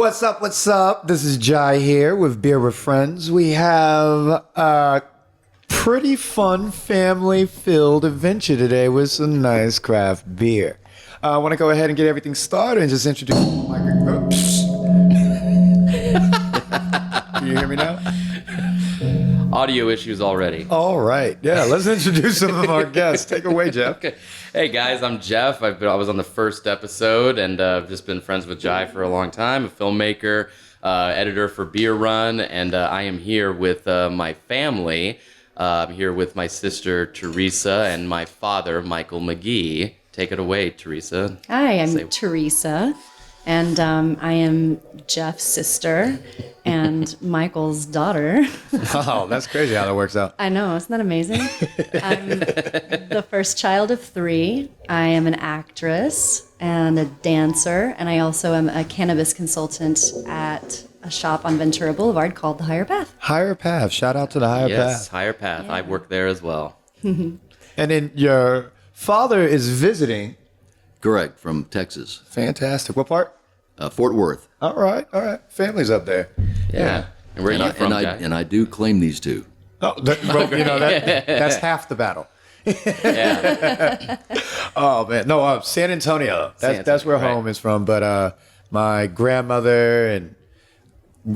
What's up? What's up? This is Jai here with Beer with Friends. We have a pretty fun family-filled adventure today with some nice craft beer. I want to go ahead and get everything started and just introduce Oops. Can you hear me now? Audio issues already. All right. Yeah, let's introduce some of our guests. Take it away, Geoff. Okay. Hey guys, I'm Geoff. I was on the first episode, and I've just been friends with Jai for a long time. A filmmaker, editor for Beer Run, and I am here with my family. I'm here with my sister Teresa and my father Michael McGee. Take it away, Teresa. Hi, I'm Teresa, and I am Geoff's sister and Michael's daughter. Oh, that's crazy how that works out. I know, isn't that amazing? I'm the first child of 3. I am an actress and a dancer, and I also am a cannabis consultant at a shop on Ventura Boulevard called The Higher Path. Higher Path. Shout out to the Higher Path. Yes, Higher Path. Yeah. I work there as well. And then your father is visiting. Correct, from Texas. Fantastic. What part? Fort Worth. All right. Family up there. Yeah. And where are you from, Jai? And I do claim these two. Oh, that's half the battle. Yeah. Oh man, no, San Antonio. That's where right. home is from. But my grandmother and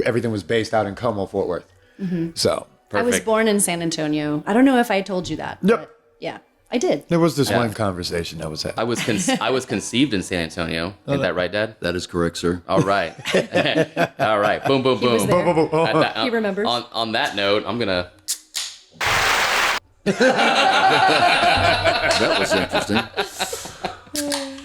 everything was based out in Como, Fort Worth. Mm-hmm. So I was born in San Antonio. I don't know if I told you that. Yep. But yeah, I did. There was this one conversation that was happening. I was conceived in San Antonio. Isn't that right, Dad? That is correct, sir. All right. All right. Boom, boom, boom. was there. Boom, boom, boom. He remembers. On that note, I'm gonna. That was interesting.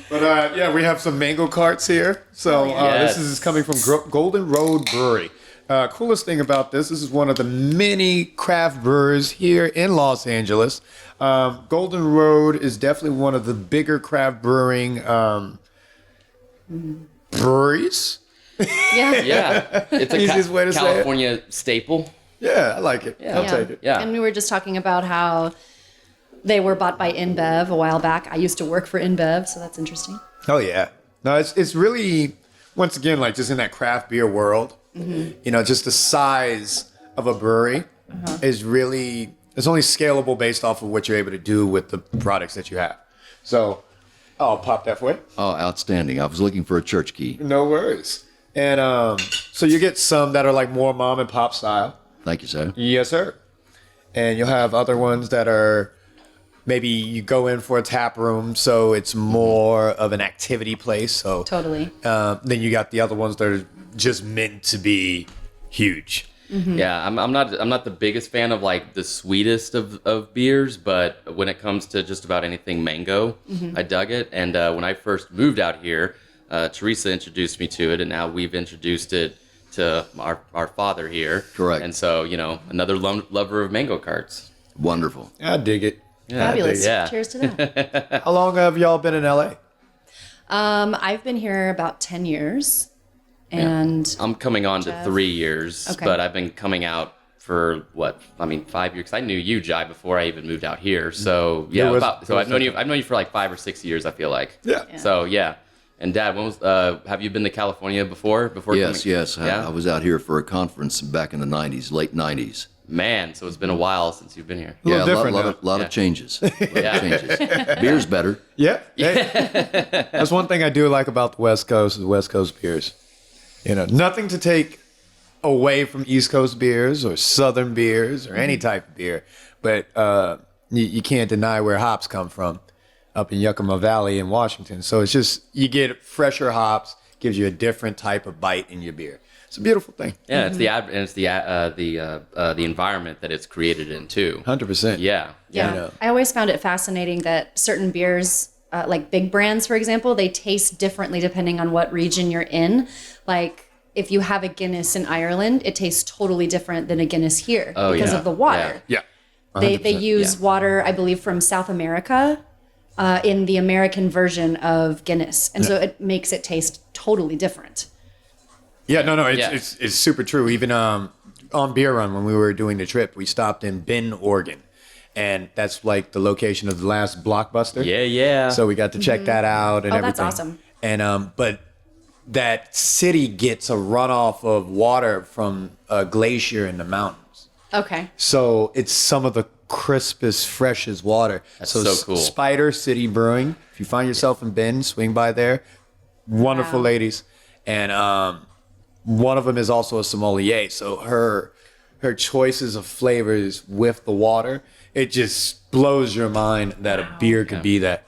But yeah, we have some mango carts here. So Yes. this is coming from Golden Road Brewery. Coolest thing about this is one of the many craft brewers here in Los Angeles. Golden Road is definitely one of the bigger craft brewing breweries. Yeah. Yeah. It's a Easiest way to say it. California staple. Yeah, I like it. I'll take it. Yeah. And we were just talking about how they were bought by InBev a while back. I used to work for InBev, so that's interesting. Oh yeah. No, it's really, once again, like just in that craft beer world, you know, just the size of a brewery is really, it's only scalable based off of what you're able to do with the products that you have. So I'll pop that for you. Oh, outstanding. I was looking for a church key. No worries. And so you get some that are like more mom and pop style. Thank you, sir. Yes, sir. And you'll have other ones that are maybe you go in for a tap room, so it's more of an activity place. So Totally. then you got the other ones that are just meant to be huge. Mm-hmm. Yeah, I'm not the biggest fan of like the sweetest of beers, but when it comes to just about anything mango, I dug it. And when I first moved out here, Teresa introduced me to it, and now we've introduced it to our father here. Correct. And so, you know, another lover of mango carts. Wonderful. I dig it. Yeah, Fabulous. Yeah. Cheers to that. How long have y'all been in LA? I've been here about 10 years. And I'm coming on to Geoff? 3 years, Okay. but I've been coming out for 5 years. 'Cause I knew you, Jai, before I even moved out here. So yeah, I've known you for like 5 or 6 years. I feel like. Yeah. So yeah, and Dad, when was have you been to California before? Yes. Yeah? I was out here for a conference back in the 90s, late 90s. Man, so it's been a while since you've been here. A little Yeah, different now. lot Yeah. of changes. Yeah. Changes. Beer's better. Yeah. Hey, that's one thing I do like about the West Coast is West Coast beers. You know, nothing to take away from East Coast beers or Southern beers or any type of beer, but you can't deny where hops come from up in Yakima Valley in Washington. So it's just, you get fresher hops, gives you a different type of bite in your beer. It's a beautiful thing. Yeah, it's the environment that it's created in too. 100%. Yeah. yeah, know. I always found it fascinating that certain beers, like big brands, for example, they taste differently depending on what region you're in. Like if you have a Guinness in Ireland, it tastes totally different than a Guinness here because yeah. of the water. Yeah. They 100%. use water, I believe, from South America in the American version of Guinness. And so it makes it taste totally different. Yeah, no, Yeah. it's super true. Even on Beer Run, when we were doing the trip, we stopped in Bend, Oregon. And that's like the location of the last Blockbuster. Yeah. So we got to check that out and Oh, everything. that's awesome. And but that city gets a runoff of water from a glacier in the mountains. Okay. So it's some of the crispest, freshest water. That's so cool. Spider City Brewing. If you find yourself in Bend, swing by there. Wonderful Wow. ladies. And one of them is also a sommelier. So her choices of flavors with the water, it just blows your mind that a beer could be that.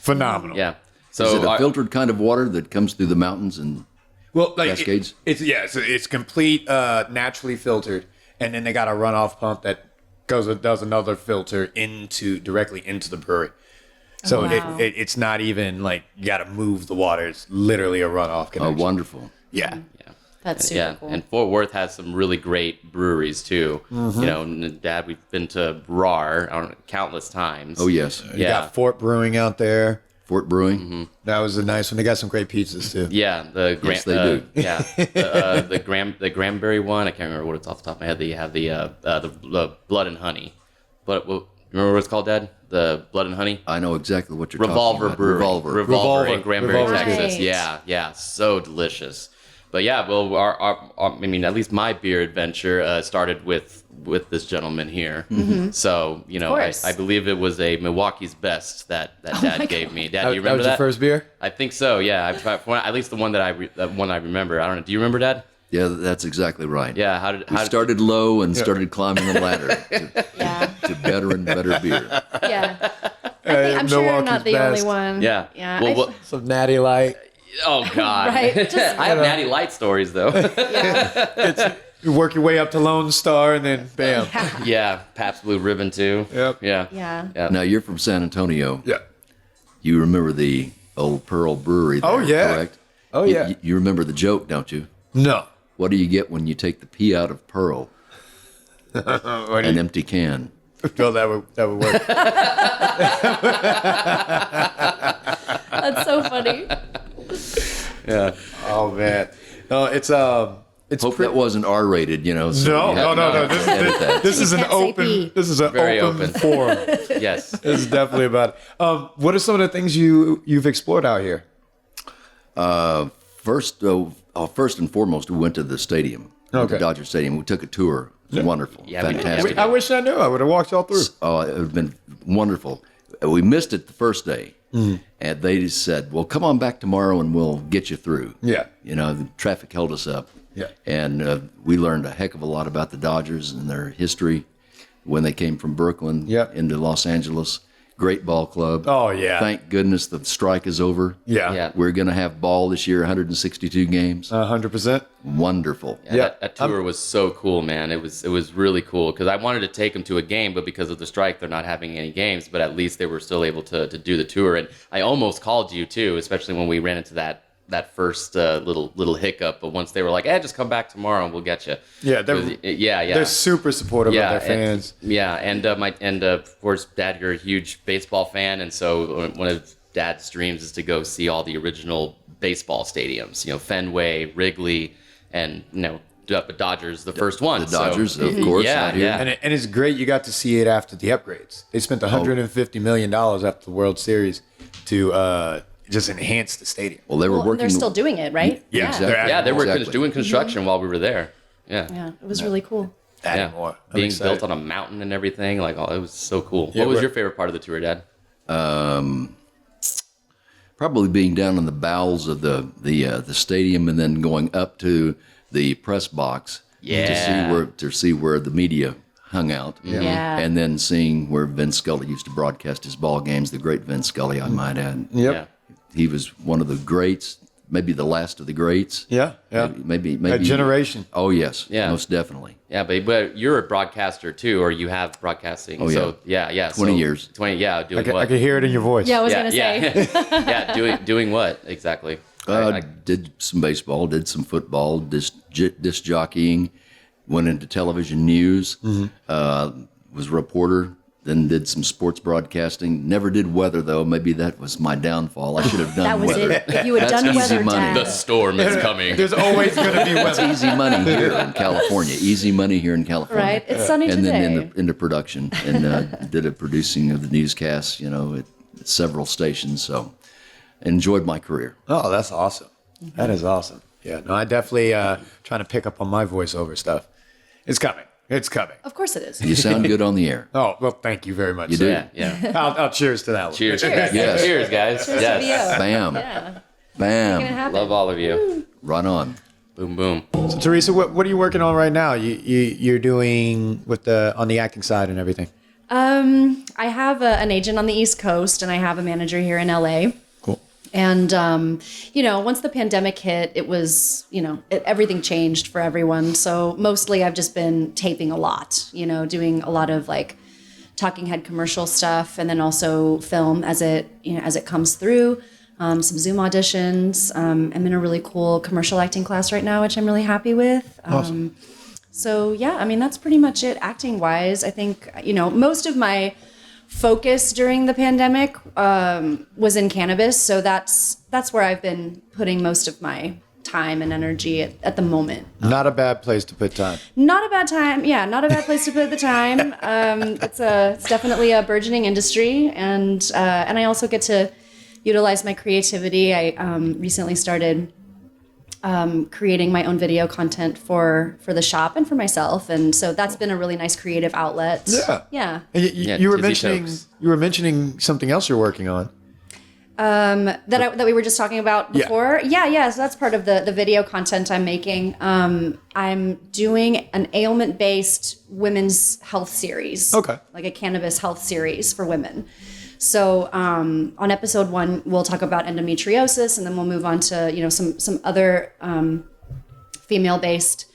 Phenomenal. Yeah. Is it So a filtered kind of water that comes through the mountains and Well, like Cascades? It's complete naturally filtered, and then they got a runoff pump that does another filter directly into the brewery. So Wow. it's not even like you got to move the water. It's literally a runoff oh, connection. wonderful. Yeah. That's super yeah, cool. and Fort Worth has some really great breweries too. Mm-hmm. You know, Dad, we've been to RAR countless times. Oh, yes. You Yeah. got Fort Brewing out there. Fort Brewing. That was a nice one. They got some great pizzas too. Yeah, the Yes, they do. Yeah, the Granberry one. I can't remember what it's off the top of my head. They have the Blood and Honey. But remember what it's called, Dad? The Blood and Honey. I know exactly what you're Revolver talking Brewery. about. Revolver. Revolver in Granbury, Revolver. Texas. Right. Yeah, so delicious. But yeah, well, I mean, at least my beer adventure started with this gentleman here. So, you know, course. I believe it was a Milwaukee's Best that Dad gave me. Dad, do you That remember was your first beer? I think so. Yeah, at least the one that I remember. I don't know. Do you remember, Dad? Yeah, that's exactly right. Yeah. How did We started low and started climbing the ladder Yeah. to better and better beer. Yeah. I'm sure you're not Milwaukee's the only best. one. Yeah. Yeah. Well, I- what? Some Natty Light. Oh God. Right, just- I have Natty Light stories though. You work your way up to Lone Star, and then bam. Yeah. Pabst Blue Ribbon too. Yep. Yeah. Yeah. Now, you're from San Antonio. Yeah. You remember the old Pearl Brewery there, Oh, yeah. correct? Oh, You- yeah. You remember the joke, don't you? No. What do you get when you take the P out of Pearl? An empty can. No, that would work. That's so funny. Yeah. Oh man. No, it's Hope that wasn't R-rated, you know. So no, you no, have no, to no. This, edit that. this is You an can't say open. pee. This is an Very open open. forum. Yes. This is definitely about it. What are some of the things you've explored out here? First and foremost, we went to the stadium, Okay. the Dodger Stadium. We took a tour. It was wonderful, Yeah, we did. fantastic. I wish I knew. I would have walked y'all through. Oh, it would have been wonderful. We missed it the first day, and they just said, "Well, come on back tomorrow, and we'll get you through." Yeah. You know, the traffic held us up. Yeah. And we learned a heck of a lot about the Dodgers and their history when they came from Brooklyn Yep. into Los Angeles. Great ball club. Oh, yeah. Thank goodness the strike is over. Yeah. Yeah. We're going to have ball this year, 162 games. 100%. Wonderful. Yeah. That tour was so cool, man. It was really cool because I wanted to take them to a game, but because of the strike, they're not having any games. But at least they were still able to do the tour. And I almost called you too, especially when we ran into that first little hiccup. But once they were like, just come back tomorrow and we'll get you. Yeah, yeah. They're super supportive of their and- fans. and of course, Dad, you're a huge baseball fan, and so one of Dad's dreams is to go see all the original baseball stadiums. You know, Fenway, Wrigley, and Dodgers, the first one. The Dodgers, of course. Yeah, out here. yeah. And it's great you got to see it after the upgrades. They spent $150 million after the World Series to just enhance the stadium. Well, they were Well, and working. they're still doing it, right? Yeah, Exactly. they're Yeah, they were Exactly. doing construction while we were there. Yeah. Yeah. It was really cool. Adding Yeah. more. I'm Being excited. built on a mountain and everything, like it was so cool. Yeah, What was we're- your favorite part of the tour, Dad? Probably being down in the bowels of the stadium and then going up to the press box Yeah. to see where the media hung out. Yeah. And then seeing where Vince Scully used to broadcast his ball games, the great Vince Scully, I might add. Yep. Yeah. He was one of the greats, maybe the last of the greats. Yeah. Yeah. Maybe A generation. Oh yes, Yeah. most definitely. Yeah, but you're a broadcaster too, or you have broadcasting. Oh, So yeah. 20 years. 20. Yeah, doing I what? can hear it in your voice. Yeah, I was yeah, going to say. yeah, doing what exactly? Did some baseball, did some football, disc jockeying, went into television news, was a reporter, then did some sports broadcasting. Never did weather, though. Maybe that was my downfall. I should have done That was weather. it. If you had That's done easy weather, money. Dad. The storm is coming. There's always going to be That's weather. easy money here in California. Easy money here in California. Right? It's sunny And today. then into production and did a producing of the newscasts, at several stations. So enjoyed my career. Oh, that's awesome. That is awesome. Yeah, no, I definitely trying to pick up on my voiceover stuff. It's coming. It's coming. Of course it is. You sound good on the air. Oh, well, thank you very much. You sir. do. Yeah. I'll cheers to that one. Cheers. Yes. Cheers, guys. Cheers to yes. VO. Bam. Yeah. Bam. Making it happen. Love all of you. Right on. Boom, boom. So, Teresa, what are you working on right now? You're doing on the acting side and everything. I have an agent on the East Coast, and I have a manager here in LA. Cool. And, once the pandemic hit, it was, everything changed for everyone. So mostly I've just been taping a lot, doing a lot of like talking head commercial stuff, and then also film as it comes through. Some Zoom auditions. I'm in a really cool commercial acting class right now, which I'm really happy with. Awesome. So yeah, I mean, that's pretty much it acting wise. I think, most of my focus during the pandemic was in cannabis. So that's where I've been putting most of my time and energy at the moment. Not a bad place to put time. Not a bad time. Yeah, not a bad place to put the time. It's definitely a burgeoning industry. And I also get to utilize my creativity. I recently started creating my own video content for the shop and for myself, and so that's been a really nice creative outlet. Yeah. Yeah. You were Tizzy mentioning Tokes. something else you're working on. That we were just talking about before. Yeah. So that's part of the video content I'm making. I'm doing an ailment-based women's health series. Okay. Like a cannabis health series for women. So on episode 1, we'll talk about endometriosis, and then we'll move on to some other female-based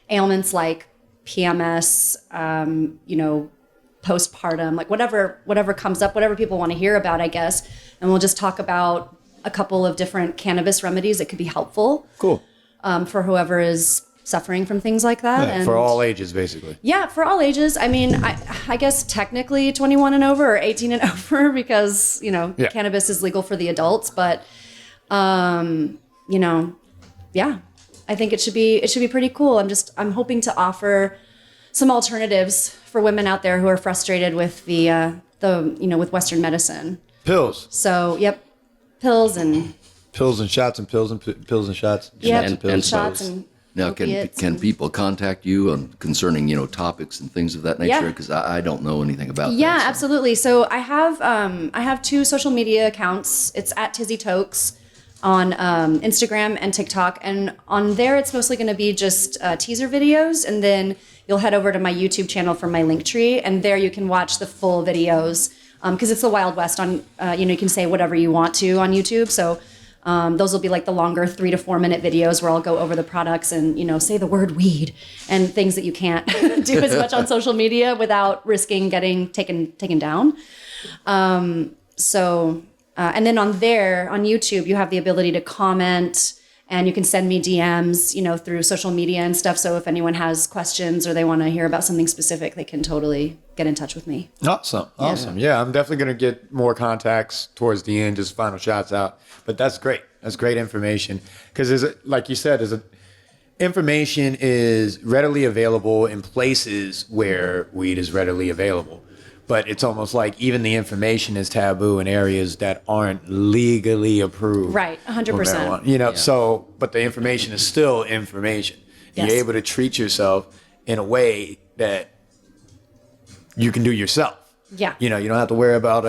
ailments like PMS, postpartum, like whatever comes up, whatever people want to hear about, I guess. And we'll just talk about a couple of different cannabis remedies that could be helpful. Cool. For whoever is suffering from things like that. Yeah, and for all ages, basically. yeah, for all ages. I mean, I guess technically 21 and over or 18 and over because, cannabis is legal for the adults. But, yeah, I think it should be pretty cool. I'm hoping to offer some alternatives for women out there who are frustrated with with Western medicine. Pills. So, yep, pills and Pills and shots and pills and pills and shots. yep, Shots and shots pills. and Now, opiates can and- people contact you on concerning topics and things of that nature? Yeah. Because I don't know anything about that. Yeah, so. absolutely. So I have 2 social media accounts. It's at Tizzy Tokes on Instagram and TikTok, and on there it's mostly going to be just teaser videos, and then you'll head over to my YouTube channel for my Linktree, and there you can watch the full videos because it's the Wild West. On you can say whatever you want to on YouTube, so. Those will be like the longer 3 to 4 minute videos where I'll go over the products and, say the word weed and things that you can't do as much on social media without risking getting taken down. And then on YouTube, you have the ability to comment and you can send me DMs, through social media and stuff. So if anyone has questions or they want to hear about something specific, they can totally get in touch with me. Awesome. Yeah, I'm definitely going to get more contacts towards the end, just final shots out. But that's great. That's great information. Because like you said, information is readily available in places where weed is readily available. But it's almost like even the information is taboo in areas that aren't legally approved. Right, 100%. for marijuana. So, but the information is still information. Yes. You're able to treat yourself in a way that you can do yourself. Yeah. You don't have to worry about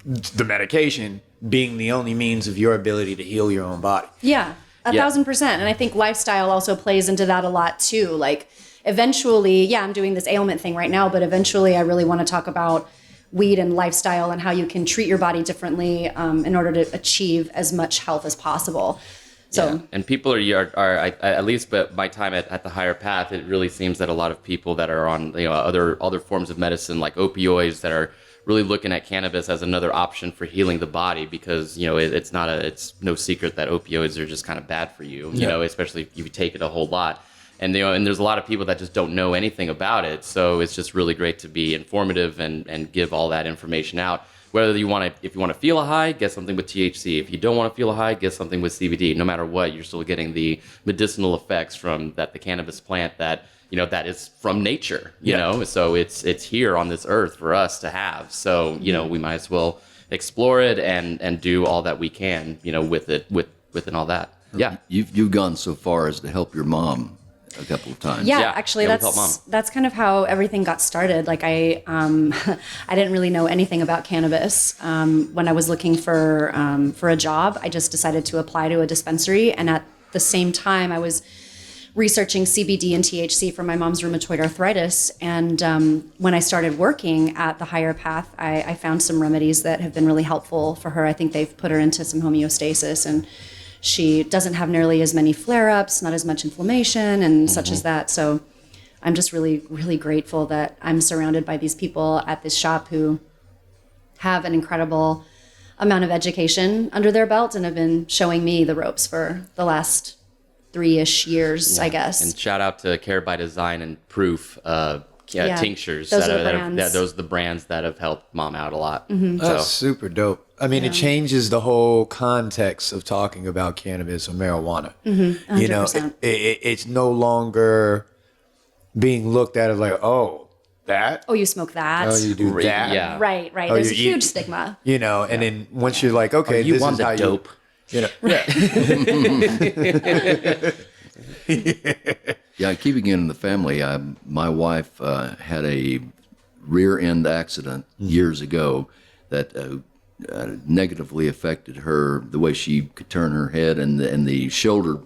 the medication being the only means of your ability to heal your own body. Yeah, 1,000%. And I think lifestyle also plays into that a lot too. Like eventually, I'm doing this ailment thing right now, but eventually I really want to talk about weed and lifestyle and how you can treat your body differently in order to achieve as much health as possible. So, Yeah. And people are at least, but my time at the Higher Path, it really seems that a lot of people that are on other forms of medicine like opioids that are really looking at cannabis as another option for healing the body because it's no secret that opioids are just kind of bad for you, especially if you take it a whole lot. And and there's a lot of people that just don't know anything about it, so it's just really great to be informative and give all that information out. Whether if you want to feel a high, get something with THC. If you don't want to feel a high, get something with CBD. No matter what, you're still getting the medicinal effects from the cannabis plant that that is from nature. So it's here on this earth for us to have. So we might as well explore it and do all that we can, with it, with and all that. Yeah. You've gone so far as to help your mom a couple of times. Yeah, actually, we've helped Mom. that's kind of how everything got started. Like I didn't really know anything about cannabis. When I was looking for a job, I just decided to apply to a dispensary, and at the same time, I was researching CBD and THC for my mom's rheumatoid arthritis. And when I started working at the Higher Path, I found some remedies that have been really helpful for her. I think they've put her into some homeostasis, and she doesn't have nearly as many flare-ups, not as much inflammation and such as that. So I'm just really, really grateful that I'm surrounded by these people at this shop who have an incredible amount of education under their belt and have been showing me the ropes for the last 3-ish years, I guess. And shout out to Care by Design and Proof tinctures. Those are the brands. Those are the brands that have helped Mom out a lot. That's super dope. I mean, it changes the whole context of talking about cannabis or marijuana. 100%. It's no longer being looked at as like, oh, that? Oh, you smoke that? Oh, you do that? Yeah. Right. Oh, There's a you eat- huge stigma. And then once you're like, okay, You this want is the how dope. Yeah. Yeah, keeping it in the family, my wife had a rear end accident years ago that negatively affected her, the way she could turn her head and the shoulder,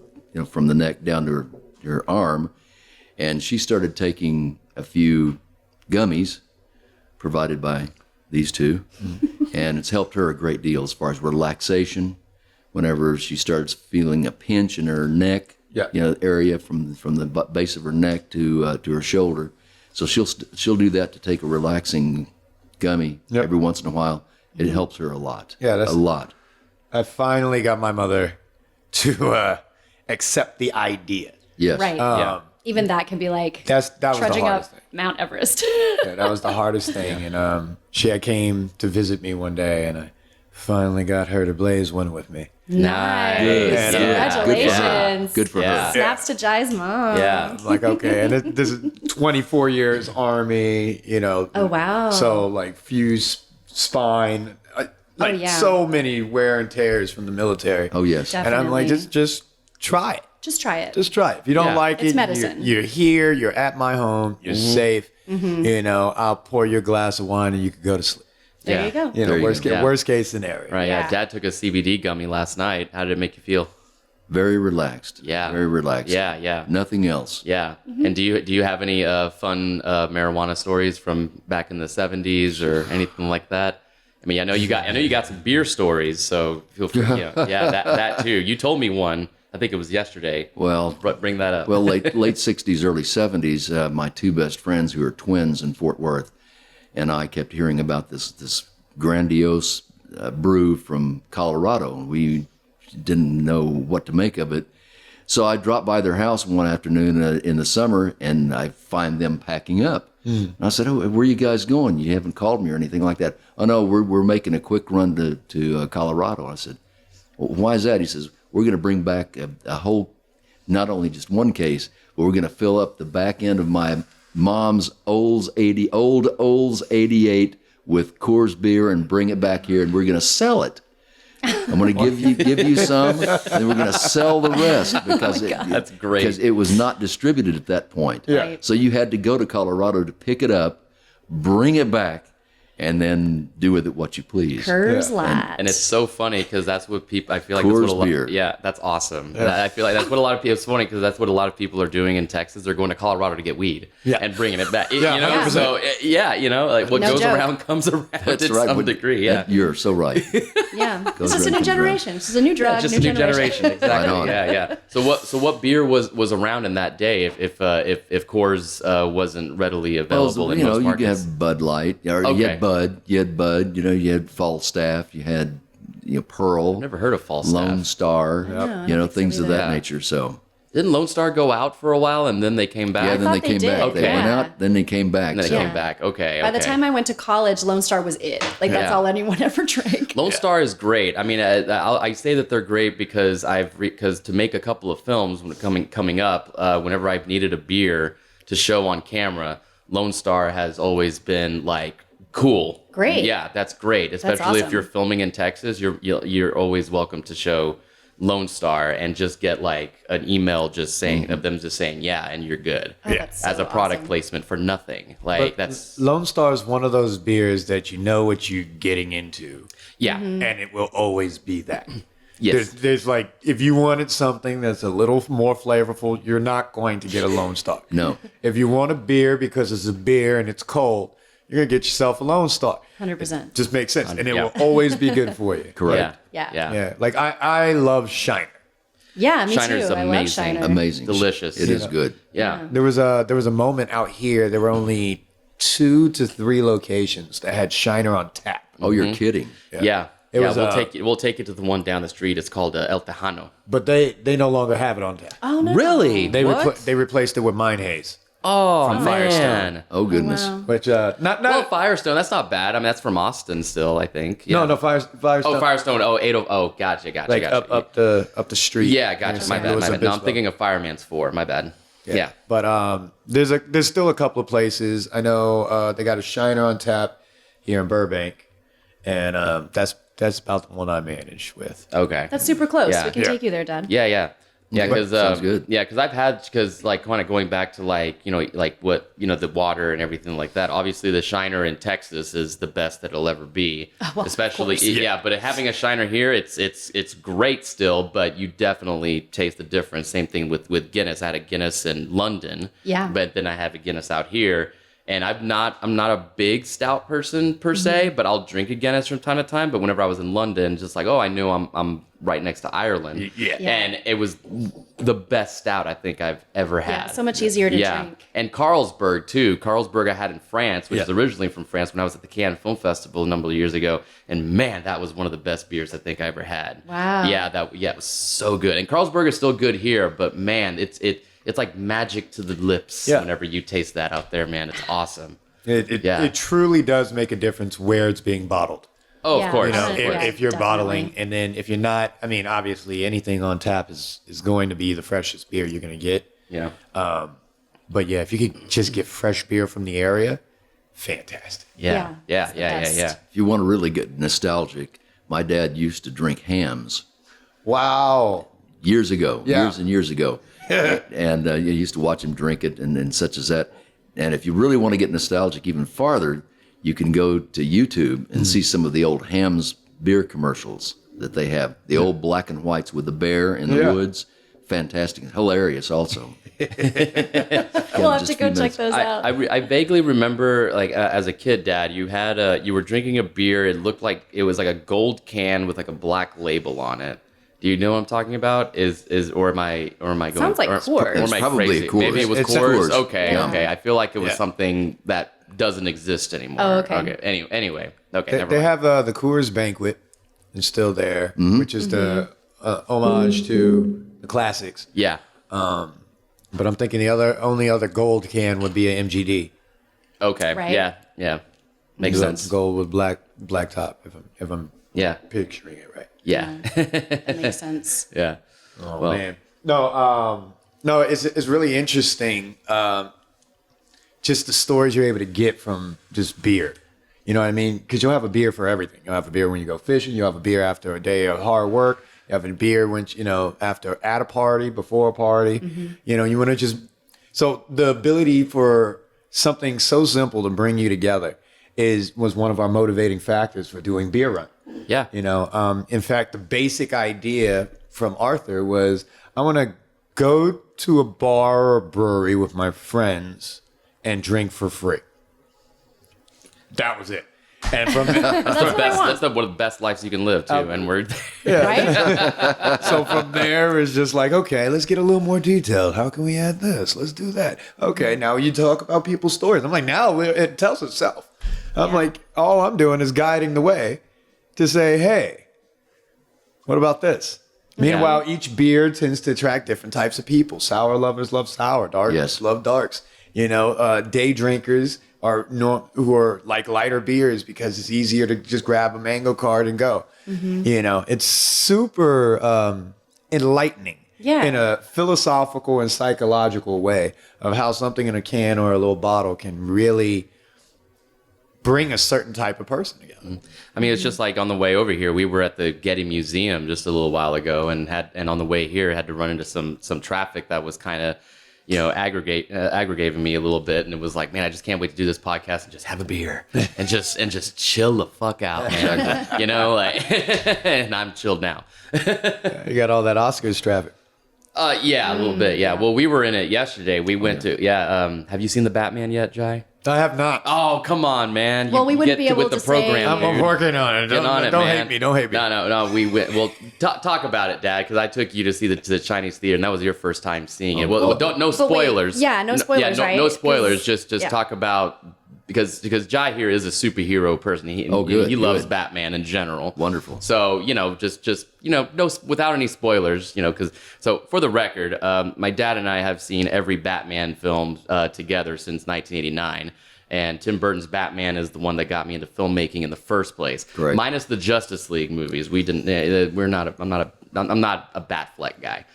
from the neck down to her arm. And she started taking a few gummies provided by these two, and it's helped her a great deal as far as relaxation. Whenever she starts feeling a pinch in her neck, area from the base of her neck to her shoulder, so she'll do that to take a relaxing gummy every once in a while. It helps her a lot. Yeah, a lot. I finally got my mother to accept the idea. Yes. Right. Even that can be like That was the trudging hardest up thing. Mount Everest. Yeah, that was the hardest thing. And she came to visit me one day, and I finally got her to blaze one with me. Nice. Good. Congratulations. Good for Yeah. her. Snaps to Jai's mom. Yeah. I'm like, okay, and this is 24 years Army, Oh, wow. So like fused spine, like yeah. so many wear and tears from the military. Oh yes. Definitely. And I'm like, just try it. Just try it. Just try it. If you don't Yeah. like It's it, medicine. You're here, you're at my home, you're safe. I'll pour you a glass of wine and you can go to sleep. there Yeah. you go. There you Worst, go. worst case scenario. Right. Yeah. Yeah. Dad took a CBD gummy last night. How did it make you feel? Very relaxed. Yeah. Very relaxed. Yeah. Yeah. Nothing else. Yeah. And do you have any fun marijuana stories from back in the 70s or anything like that? I mean, I know you got some beer stories, so feel free. That too. You told me one. I think it was yesterday. Well, Bring that up. Well, late 60s, early 70s, my two best friends who are twins in Fort Worth, and I kept hearing about this grandiose brew from Colorado, and we didn't know what to make of it. So I dropped by their house one afternoon in the summer, and I find them packing up. And I said, "Oh, where are you guys going? You haven't called me or anything like that." "Oh no, we're making a quick run to Colorado." I said, "Well, why is that?" He says, "We're going to bring back a whole, not only just one case, but we're going to fill up the back end of my mom's old Olds 88 with Coors beer and bring it back here, and we're going to sell it. I'm going to give you some, and then we're going to sell the rest because That's great. Because it was not distributed at that point. Yeah. So you had to go to Colorado to pick it up, bring it back, and then do with it what you please. Coors Light. And it's so funny because that's what people. I feel like Coors that's what a lot. beer. Yeah, that's awesome. I feel like that's what a lot of people. It's funny because that's what a lot of people are doing in Texas. They're going to Colorado to get weed and bringing it back. Yeah, you know, 100%. so like what No goes joke. around comes around That's to right. some degree. Yeah, You're so right. Yeah. This Goes is a around, new comes around. generation. This is a new drug. just a new generation. Exactly. Right on. Yeah. So what beer was around in that day if Coors wasn't readily available in most you markets? have Bud Light, or you Okay. had Bud, you had Falstaff, you had Pearl, Never heard of Falstaff. Lone Star, things of that that. nature. So Didn't Lone Star go out for a while and then they came back? yeah, then they thought they came did. back. They went Yeah. out, then they came back. And then so they came back. Okay. By the time I went to college, Lone Star was it. Like that's Yeah. all anyone ever drank. Lone Star is great. I mean, I say that they're great because because to make a couple of films coming up, whenever I've needed a beer to show on camera, Lone Star has always been like cool. Great. Yeah, that's great. Especially if awesome. you're filming in Texas, you're always welcome to show Lone Star and just get like an email just saying of them just saying yeah, and you're good. Oh, that's so as a product awesome. placement for nothing. Like that's Lone Star is one of those beers that you know what you're getting into, yeah. Mm-hmm. and it will always be that. Yes. There's like, if you wanted something that's a little more flavorful, you're not going to get a Lone Star. No. If you want a beer because it's a beer and it's cold, you're going to get yourself a Lone Star. 100%. Just makes sense. And it Yeah. will always be good for you. Correct. Yeah. Yeah. Like I love Shiner. Yeah, me Shiner's too. I love amazing. Shiner. Amazing. Delicious. It is good. Yeah. There was a moment out here. There were only 2 to 3 locations that had Shiner on tap. Oh, you're kidding. Yeah. It was, we'll take it to the one down the street. It's called El Tejano. But they no longer have it on tap. Oh, no. Really? They replaced it with Mine Haze. Oh, From Firestone. man. Oh, goodness. Wow. Which not Well, Firestone, that's not bad. I mean, that's from Austin still, I think. Yeah. no Firestone. Oh, Firestone. Oh, 80. Oh, gotcha. Like gotcha. up the street. Yeah, in gotcha. My St. bad. Louis My bad. No, I'm Obispo. thinking of Fireman's 4. My bad. Yeah. But there's still a couple of places. I know they got a Shiner on tap here in Burbank, and that's about the one I manage with. Okay. That's super close. Yeah. We can Yeah. take you there, Dad. Yeah. Because Sounds good. I've had like kind of going back to like like what the water and everything like that. Obviously, the Shiner in Texas is the best that it'll ever be. well, Especially of course. But having a Shiner here, it's great still, but you definitely taste the difference. Same thing with Guinness. I had a Guinness in London. Yeah. But then I have a Guinness out here. And I'm not a big stout person per se, but I'll drink a Guinness from time to time. But whenever I was in London, just like, I knew I'm right next to Ireland. Yeah. And it was the best stout I think I've ever had. Yeah, so much easier to drink. And Carlsberg too. Carlsberg I had in France, which is originally from France when I was at the Cannes Film Festival a number of years ago. And man, that was one of the best beers I think I ever had. Wow. Yeah, it was so good. And Carlsberg is still good here, but man, it's like magic to the lips whenever you taste that out there, man. It's awesome. It truly does make a difference where it's being bottled. Oh, Yeah. of course. You know, Of course. if you're Definitely. bottling, and then if you're not, I mean, obviously anything on tap is going to be the freshest beer you're going to get. Yeah. But yeah, if you could just get fresh beer from the area, fantastic. Yeah. it's the best. If you want to really get nostalgic, my dad used to drink hams Wow. years ago, Yeah. years and years ago. And you used to watch him drink it and such as that. And if you really want to get nostalgic even farther, you can go to YouTube and see some of the old Hams beer commercials that they have. The old black and whites with the bear in the Yeah. woods. Fantastic. Hilarious also. We'll have just to a go few check minutes. those out. I vaguely remember, like, as a kid, Dad, you were drinking a beer. It looked like it was like a gold can with like a black label on it. Do you know what I'm talking about? Or am I going? Sounds like Coors. Or am It's I probably crazy? Coors. Maybe it was It's Coors. Coors. Okay, Yeah. okay. I feel like it was Yeah. something that doesn't exist anymore. Oh, okay. Anyway. Okay. They, Never they mind. have the Coors Banquet is still there, which is the homage to the classics. Yeah. But I'm thinking the only other gold can would be an MGD. Okay. Right. Yeah. Makes sense. Gold with black top. If I'm Yeah. picturing it right. Yeah. That makes sense. Yeah. Oh Well- man. No, it's really interesting. Just the stories you're able to get from just beer. You know what I mean? Because you'll have a beer for everything. You'll have a beer when you go fishing. You'll have a beer after a day of hard work. You have a beer when after at a party, before a party. You know, you want to just. So the ability for something so simple to bring you together was one of our motivating factors for doing Beer Run. Yeah. You know, in fact, the basic idea from Arthur was I want to go to a bar or a brewery with my friends and drink for free. That was it. And from there, That's what I want. That's one of the best lives you can live too. And we're Right? so from there it's just like, okay, let's get a little more detailed. How can we add this? Let's do that. Okay, now you talk about people's stories. I'm like, now it tells itself. I'm like, all I'm doing is guiding the way to say, hey, what about this? Meanwhile, each beer tends to attract different types of people. Sour lovers love sour. Darks love darks. You know, day drinkers who are like lighter beers because it's easier to just grab a mango card and go. You know, it's super enlightening in a philosophical and psychological way of how something in a can or a little bottle can really bring a certain type of person together. I mean, it's just like on the way over here, we were at the Getty Museum just a little while ago, and on the way here had to run into some traffic that was kind of, aggravating me a little bit, and it was like, man, I just can't wait to do this podcast and just have a beer and just chill the fuck out, man. And I'm chilled now. You got all that Oscars traffic. Yeah, a little bit. Yeah. Well, we were in it yesterday. We went to have you seen the Batman yet, Jai? I have not. Oh, come on, man. Well, we wouldn't be able with the to say- program. I'm dude. working on it. Get on it, Don't man. hate me. Don't hate me. No. We went. Well, talk about it, Dad, because I took you to see the Chinese theater, and that was your first time seeing it. Well, no But wait, spoilers. yeah, no spoilers, right? No spoilers. 'Cause- Just yeah. talk about because Jai here is a superhero person. He loves good. Batman in general. Wonderful. So just no, without any spoilers, because for the record, my dad and I have seen every Batman film together since 1989. And Tim Burton's Batman is the one that got me into filmmaking in the first place. Correct. Minus the Justice League movies, we didn't. I'm not a Batfleck guy.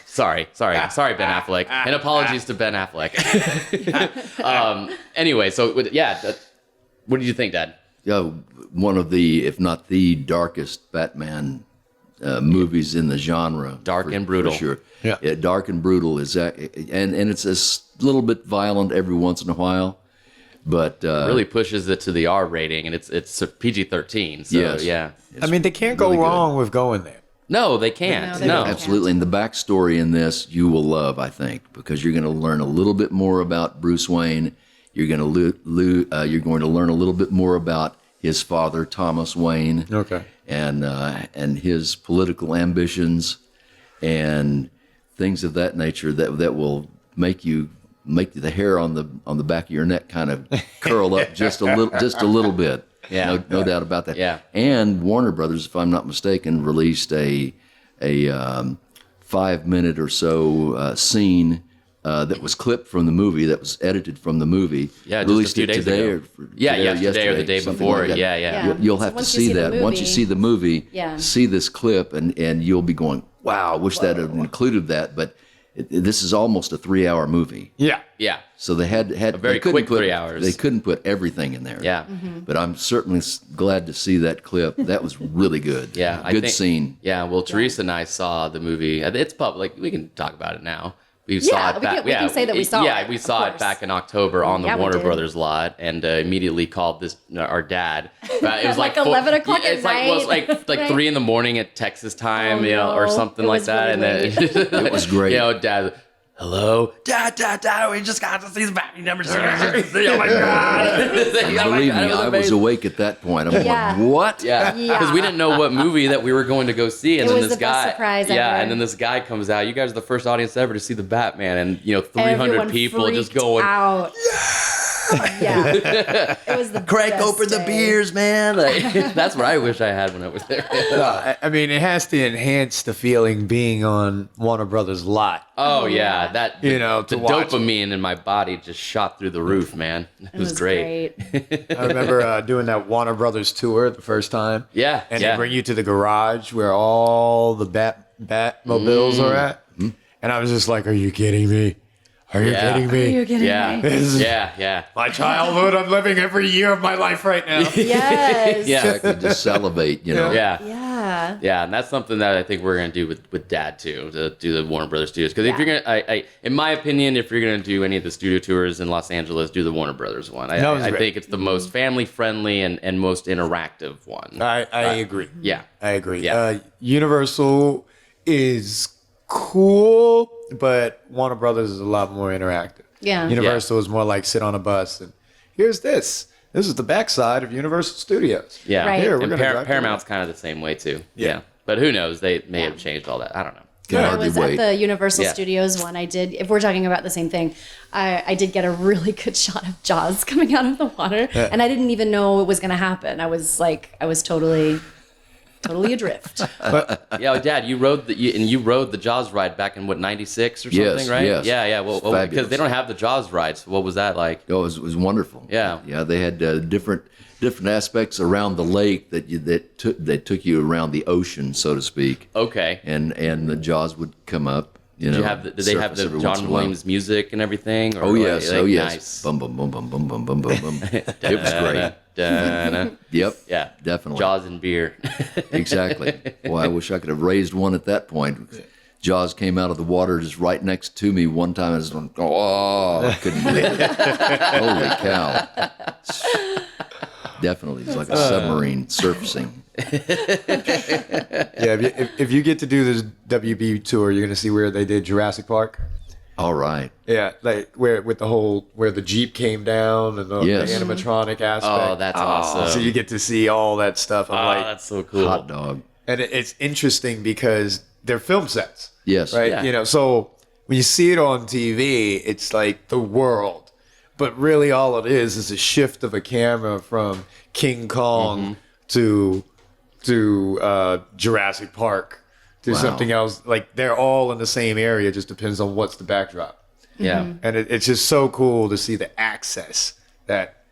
Sorry, Ben Affleck, and apologies to Ben Affleck. Anyway, so what did you think, Dad? Yeah, one of the, if not the darkest Batman movies in the genre. Dark and brutal. For sure. Yeah. Dark and brutal is that, and it's a little bit violent every once in a while, but Really pushes it to the R rating, and it's PG-13. So Yes. yeah. I mean, they can't go really good. wrong with going there. No, they can't. No, they No. don't. absolutely. And the backstory in this you will love, I think, because you're going to learn a little bit more about Bruce Wayne. You're going to you're going to learn a little bit more about his father, Thomas Wayne. Okay. And his political ambitions and things of that nature that will make the hair on the back of your neck kind of curl up just a little bit. Yeah. No doubt about that. Yeah. And Warner Brothers, if I'm not mistaken, released a 5-minute or so scene that was clipped from the movie, that was edited from the movie. Yeah, just released a few it days today ago. yesterday Or the day something before. like that. Yeah. You'll So have to once you see see the that. Once you movie- see the movie, Yeah. see this clip, and you'll be going, wow, I wish that had included that. But this is almost a 3-hour movie. Yeah. Yeah. So they had A very they couldn't quick put- 3 hours. They couldn't put everything in there. Yeah. But I'm certainly glad to see that clip. That was really good. Yeah, I Good think- scene. Yeah, well, Teresa and I saw the movie. It's public. We can talk about it now. We saw Yeah, it we back. can- we can say that we saw Yeah, it, we of saw it course. back in October on the Yeah, we Warner did. Brothers lot, and immediately called our dad. It was Like like 11 o'clock at It's like night. like Right. 3 a.m. at Texas time, Oh, or no. something It like was that. really And then It was great. Dad. Hello, Dad, we just got to see the Batman number 6. Oh my God! Believe me, I was awake at that point. I'm Yeah. going, what? Yeah, Yeah. because we didn't know what movie that we were going to go see, and It then was this the best guy, surprise yeah, ever. and then this guy comes out. You guys are the first audience ever to see the Batman, and 300 Everyone people just freaked going, out. Yeah. It was the Crank best open the day. beers, man. That's what I wish I had when I was there. I mean, it has to enhance the feeling being on Warner Brothers lot. Oh yeah, that You know, the to watch dopamine in my body just shot through the roof, man. It was great. I remember doing that Warner Brothers tour the first time. Yeah, And yeah. they bring you to the garage where all the Batmobiles are at. And I was just like, are you kidding me? Are you Yeah. kidding me? You're kidding Yeah, me. This is yeah. my childhood. I'm living every year of my life right now. Yes. Yeah. Exactly, just salivate, Yeah. Yeah. Yeah, and that's something that I think we're gonna do with Dad too, to do the Warner Brothers studios. Because if Yeah. you're gonna, in my opinion, if you're gonna do any of the studio tours in Los Angeles, do the Warner Brothers one. That was I great. think it's the most family friendly and most interactive one. I agree. Yeah, I agree. Yeah. Universal is cool, but Warner Brothers is a lot more interactive. Yeah. Universal is more like sit on a bus and here's this. This is the backside of Universal Studios. yeah. Right. Here, we're And gonna drive Paramount's kind of the same way too. Yeah. But who knows? They may have changed all that. I don't know. Can When I hardly was wait. at the Universal Yeah. Studios one, I did, if we're talking about the same thing, I did get a really good shot of Jaws coming out of the water. And I didn't even know it was going to happen. I was totally adrift. Yeah, Dad, you rode the Jaws ride back in what, 96 or something, Yes, right? yes. Yeah. Well, It's because fabulous. they don't have the Jaws rides. What was that like? Oh, it was wonderful. Yeah. Yeah. They had different aspects around the lake that took you around the ocean, so to speak. Okay. And the Jaws would come up You Did know, did they have surface the every once in John a while. Williams music and everything? Or Oh yes, like, oh yes. Nice. Bum bum bum bum bum bum bum bum bum. It was great. Da-na. Yep. Yeah, Definitely. Jaws and beer. Exactly. Boy, I wish I could have raised one at that point. Jaws came out of the water just right next to me one time. I was going, oh, I couldn't believe it. Holy cow. Definitely. It's like a submarine surfacing. Yeah, if you get to do this WB tour, you're gonna see where they did Jurassic Park. All right. Yeah, like where the Jeep came down and the Yes. animatronic aspect. Oh, that's awesome. So you get to see all that stuff. I'm Oh, like, that's so cool. Hot dog. and it's interesting because they're film sets. Yes. Right. Yeah. You know, so when you see it on TV, it's like the world, but really all it is a shift of a camera from King Kong to Jurassic Park to Wow. something else. Like they're all in the same area. It just depends on what's the backdrop. Yeah. And it's just so cool to see the access that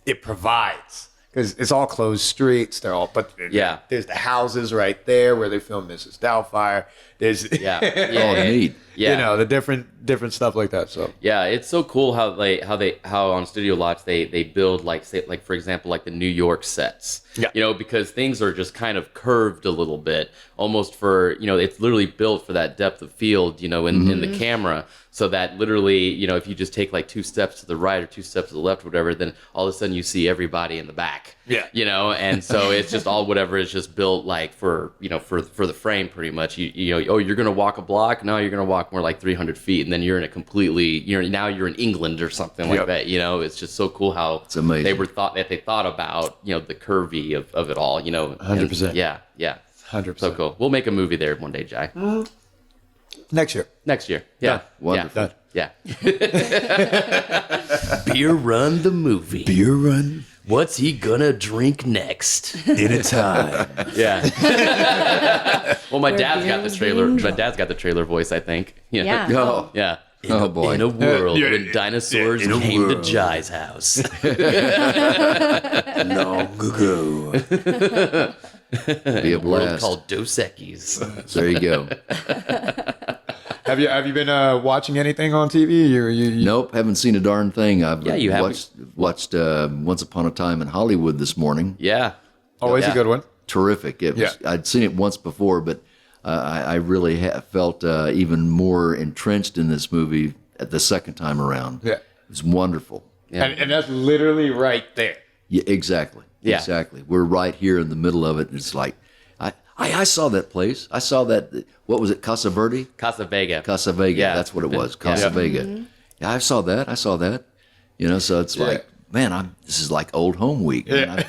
it provides because it's all closed streets. They're all, but Yeah. there's the houses right there where they filmed Mrs. Doubtfire. There's Yeah. Oh, neat. Yeah. you know, the different stuff like that. So Yeah, it's so cool how on studio lots they build like say like for example like the New York sets. Yeah. You know, because things are just kind of curved a little bit, almost for it's literally built for that depth of field, in the camera. So that literally, if you just take like 2 steps to the right or 2 steps to the left, or whatever, then all of a sudden you see everybody in the back. Yeah. And so it's just all whatever is just built like for the frame pretty much. You're gonna walk a block, no, you're gonna walk more like 300 feet, and then you're in a completely now you're in England or something like Yep. that. It's just so cool how It's amazing. they thought about the curvy of it all. 100%. Yeah. 100%. So cool. We'll make a movie there one day, Jai. Next year. Next year. Yeah. Done. Wonderful. Done. Yeah. Beer Run the movie. Beer run What's he gonna drink next? in a time. Yeah. Well, my Where dad's beer got the was trailer. being My drunk. dad's got the trailer voice, I think. Yeah. Oh, Yeah. Oh, boy. In a world Yeah, when dinosaurs in a came world. to Jai's house. Long ago. be a World blast. called Dos Equis. There you go. Have you been watching anything on TV? You Nope, haven't seen a darn thing. I've Yeah, you haven't. watched Once Upon a Time in Hollywood this morning. Yeah. always Yeah. a good one. Terrific. It was, Yeah. I'd seen it once before, but I really felt even more entrenched in this movie at the second time around. Yeah. It was wonderful. Yeah. And that's literally right there. Yeah, exactly. Yeah. Exactly. We're right here in the middle of it. And it's like, I saw that place. I saw that. What was it? Casa Verde? Casa Vega. Casa Vega. Yeah. That's what it was. Yeah. Casa Vega. Yeah, I saw that. So it's like, man, this is like old home week. Man.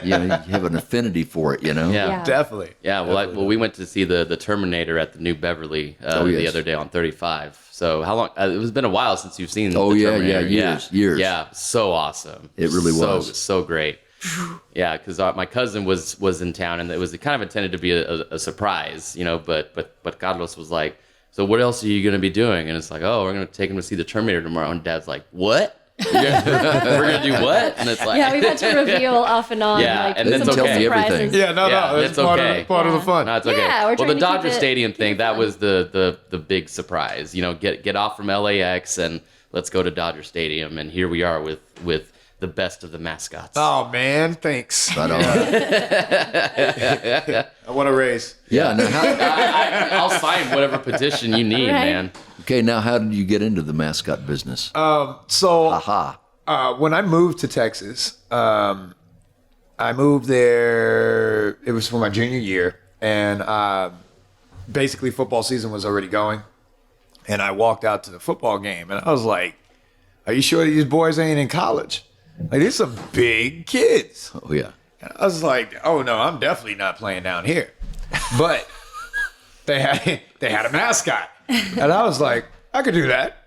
You have an affinity for it, Yeah. Yeah. Definitely. Yeah, we went to see the Terminator at the New Beverly the yes. other day on 35. So how long? It's been a while since you've seen. Oh, the yeah, Terminator. years. Yeah, so awesome. It really was. so great. Yeah, because my cousin was in town, and it was kind of intended to be a surprise, But Carlos was like, "So what else are you going to be doing?" And it's like, "Oh, we're going to take him to see the Terminator tomorrow." And Dad's like, "What? We're going to do what?" And it's like, Yeah, we've had to reveal off and on. Yeah, like, and that's some okay. Tell me everything. surprises. Yeah, no, Yeah, that's it's part, okay. of, part of the fun. No, it's okay. Yeah, we're well, trying the to keep Dodger it- Stadium keep thing, it that fun. was the big surprise. Get off from LAX and let's go to Dodger Stadium. And here we are with the best of the mascots. Oh man, thanks. Right on. I want to raise. Yeah. Now I'll sign whatever petition you need, Right. man. now how did you get into the mascot business? So Aha. when I moved to Texas, I moved there. It was for my junior year, and basically football season was already going. And I walked out to the football game, and I was like, "Are you sure these boys ain't in college? Like these some big kids." Oh, yeah. And I was like, "Oh no, I'm definitely not playing down here." But they had a mascot, and I was like, "I could do that.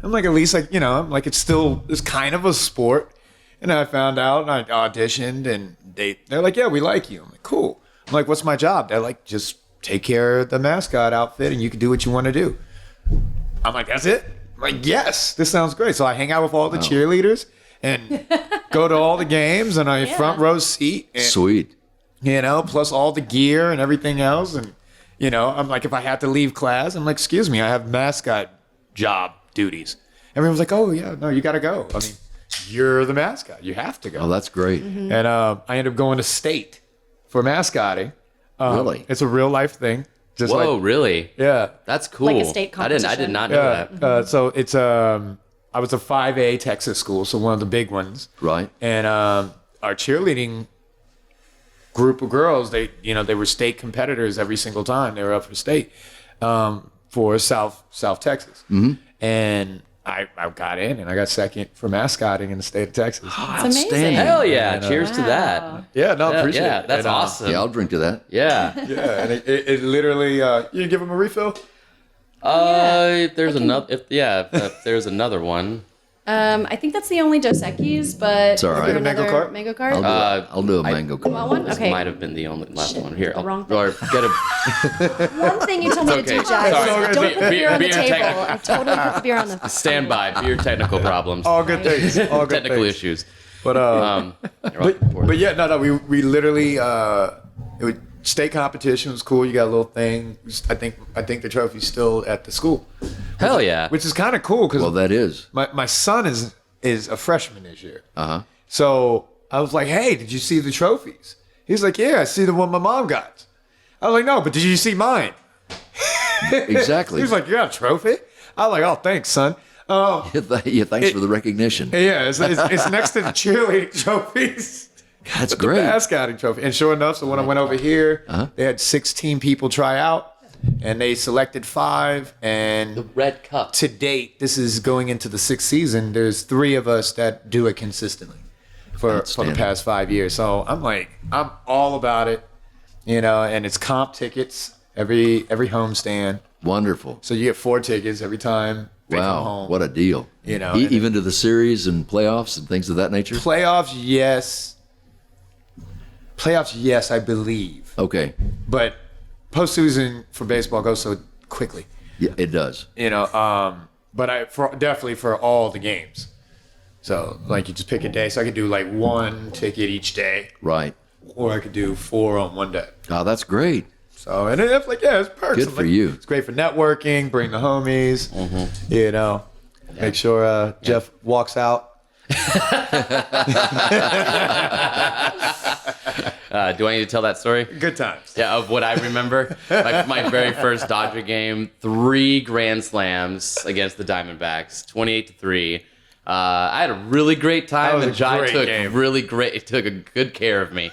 I'm like, at least I'm like it's kind of a sport." And I found out, and I auditioned, and they're like, "Yeah, we like you." I'm like, "Cool." I'm like, "What's my job?" They're like, "Just take care of the mascot outfit, and you can do what you want to do." I'm like, "That's it?" I'm like, "Yes, this sounds great." So I hang out with all the cheerleaders and go to all the games, and I front row seat, and, Sweet. plus all the gear and everything else. And I'm like, if I had to leave class, I'm like, excuse me, I have mascot job duties. Everyone's like, oh yeah, no, you got to go. I mean, you're the mascot. You have to go. Oh, that's great. And I ended up going to state for mascotting. Really? It's a real life thing. Just Whoa, really? Yeah. That's cool. Like a state I did competition. not know that. So it's I was a 5A Texas school, so one of the big ones. Right. And our cheerleading group of girls, they were state competitors every single time they were up for state for South Texas. Mm-hmm. And I got in, and I got second for mascotting in the state of Texas. It's amazing. Outstanding. Hell yeah! Cheers to that. Yeah, no, appreciate Yeah, it. that's And, awesome. Yeah, I'll drink to that. Yeah. Yeah, and it literally, you give them a refill? If there's another, if there's another one. I think that's the only Dos Equis, but It's all right. is there Mango another cart? mango cart? I'll do a mango Want cart. one? This Okay. might have been the only last one. Here, the wrong thing. or get a One thing you told me to do, okay. Jack. Sorry. Don't put the beer on the Beer table. tech- I totally put the beer on the standby. Beer technical problems. All good things. All good Technical things. issues. But You're welcome for it. But yeah, no, we literally state competition was cool. You got a little thing. I think the trophy's still at the school, Hell yeah. which is kind of cool because Well, that is. my son is a freshman this year. Uh-huh. So I was like, hey, did you see the trophies? He's like, yeah, I see the one my mom got. I was like, no, but did you see mine? Exactly. He's like, you got a trophy? I was like, oh, thanks, son. Yeah, thanks for the recognition. Yeah, it's next to the cheerleading trophies. That's The great. mascotting trophy. And sure enough, so when I went over here, Uh-huh. they had 16 people try out, and they selected 5. And The red cup. to date, this is going into the 6th season. There's 3 of us that do it consistently for the Outstanding. past 5 years. So I'm all about it, and it's comp tickets every homestand. Wonderful. So you get 4 tickets every time they come Wow, home. what a deal. And it- Even to the series and playoffs and things of that nature? Playoffs, yes. Playoffs, yes, I believe. Okay. But postseason for baseball goes so quickly, Yeah, it does. But definitely for all the games. So like you just pick a day. So I could do like 1 ticket each day, Right. or I could do 4 on one day. Oh, that's great. So and it's like it's perks. Good I'm for like, you. It's great for networking. Bring the homies. Mm-hmm. Make sure Geoff walks out. Do I need to tell that story? Good times. Yeah, of what I remember. my very first Dodger game, 3 grand slams against the Diamondbacks, 28-3. I had a really great time, was and a Jai great took game. took a good care of me.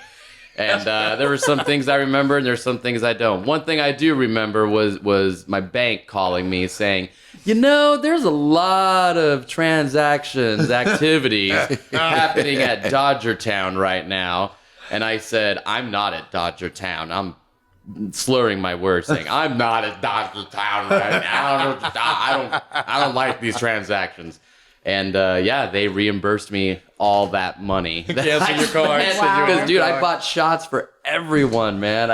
And there were some things I remember, and there's some things I don't. One thing I do remember was my bank calling me saying, there's a lot of transactions, activities happening at Dodger Town right now. And I said, I'm not at Dodger Town. I'm slurring my words, saying, I'm not at Dodger Town right now. I don't like these transactions. And they reimbursed me all that money. Cancel your card. Wow. Because, dude, I bought shots for everyone, man.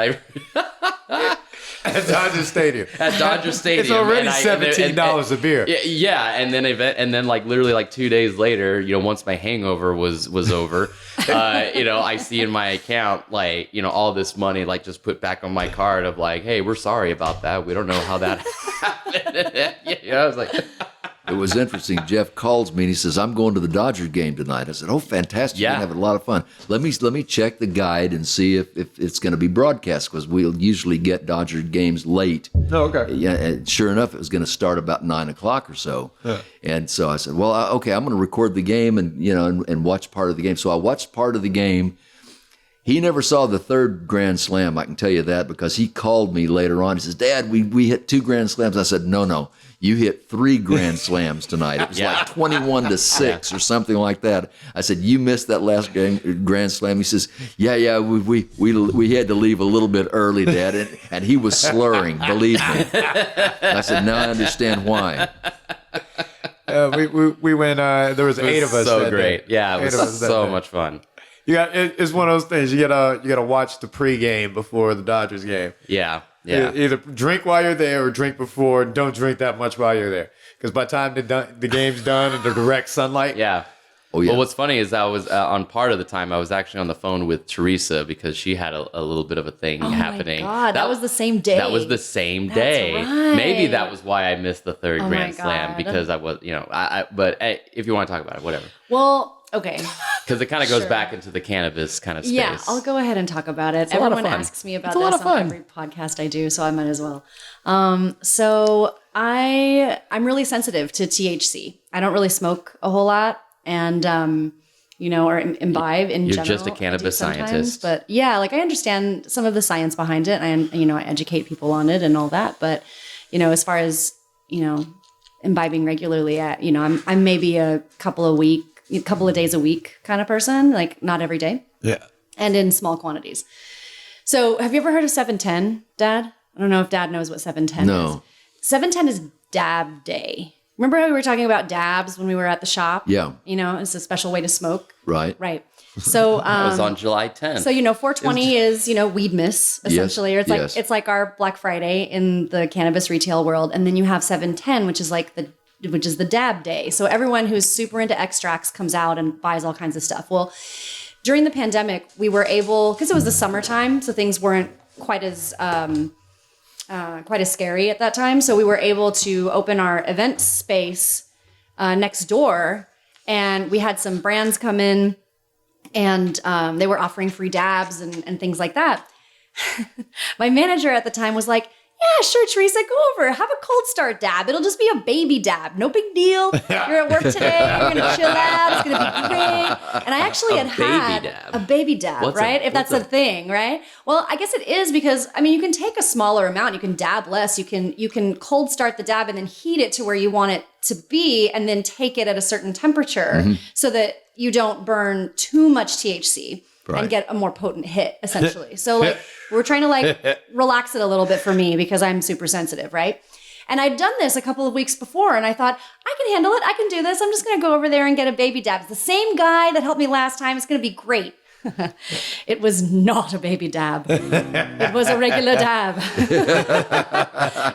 At Dodger Stadium. At Dodger Stadium. It's already and $17 a beer. Yeah, and then like literally like 2 days later, once my hangover was over, I see in my account like all this money like just put back on my card of like, hey, we're sorry about that. We don't know how that happened. I was like, It was interesting. Geoff calls me and he says, I'm going to the Dodgers game tonight. I said, oh, fantastic. Yeah. You're going to have a lot of fun. Let me check the guide and see if it's going to be broadcast, because we'll usually get Dodger games late. Oh, okay. Yeah, and sure enough, it was going to start about 9 o'clock or so. Yeah. And so I said, well, okay, I'm going to record the game and and watch part of the game. So I watched part of the game. He never saw the 3rd grand slam, I can tell you that, because he called me later on. He says, Dad, we hit 2 grand slams. I said, no, you hit 3 grand slams tonight. It was like 21-6 or something like that. I said, you missed that last grand slam. He says, yeah, we had to leave a little bit early, Dad. And he was slurring, believe me. I said, now I understand why. We went. There was 8 of us. so that great. day. Yeah, it 8 of us was that so day. much fun. It's one of those things. You gotta watch the pregame before the Dodgers game. Yeah. Either drink while you're there or drink before. Don't drink that much while you're there, because by the time the game's done in the direct sunlight, Yeah. Oh, yeah. Well, what's funny is I was on part of the time I was actually on the phone with Teresa because she had a little bit of a thing happening. Oh my God, that was the same day. That was the same day. right. Maybe that was why I missed the third Oh my Grand Slam God. because I was, but hey, if you want to talk about it, whatever. Well, okay. Because it kind of goes Sure. back into the cannabis kind of space. Yeah, I'll go ahead and talk about it. a lot of Everyone fun. asks me about It's a lot this of on fun. every podcast I do, so I might as well. So I'm really sensitive to THC. I don't really smoke a whole lot, and or imbibe in You're general. just a I do cannabis sometimes, scientist. but yeah, like I understand some of the science behind it, and I educate people on it and all that. But as far as imbibing regularly, I'm maybe a couple of days a week kind of person, like not every day. Yeah. And in small quantities. So have you ever heard of 710, Dad? I don't know if Dad knows what 710 No. is. 710 is dab day. Remember how we were talking about dabs when we were at the shop? Yeah. It's a special way to smoke. Right. Right. So It was on July 10th. so 420 is weed miss essentially, or it's like yes. it's like our Black Friday in the cannabis retail world, and then you have 710, which is the dab day. So everyone who's super into extracts comes out and buys all kinds of stuff. Well, during the pandemic, we were able, because it was the summertime, so things weren't quite as scary at that time. So we were able to open our event space next door, and we had some brands come in, and they were offering free dabs and things like that. My manager at the time was like, yeah, sure, Teresa, go over, have a cold start dab. It'll just be a baby dab. No big deal. You're at work today. You're going to chill out. It's going to be great. And I actually had a baby dab, right? If that's a thing, right? Well, I guess it is because, you can take a smaller amount. You can dab less. You can cold start the dab and then heat it to where you want it to be and then take it at a certain temperature so that you don't burn too much THC. Right. And get a more potent hit, essentially. So, we're trying to, relax it a little bit for me because I'm super sensitive, right? And I'd done this a couple of weeks before, and I thought, I can handle it. I can do this. I'm just going to go over there and get a baby dab. It's the same guy that helped me last time. It's going to be great. It was not a baby dab. It was a regular dab.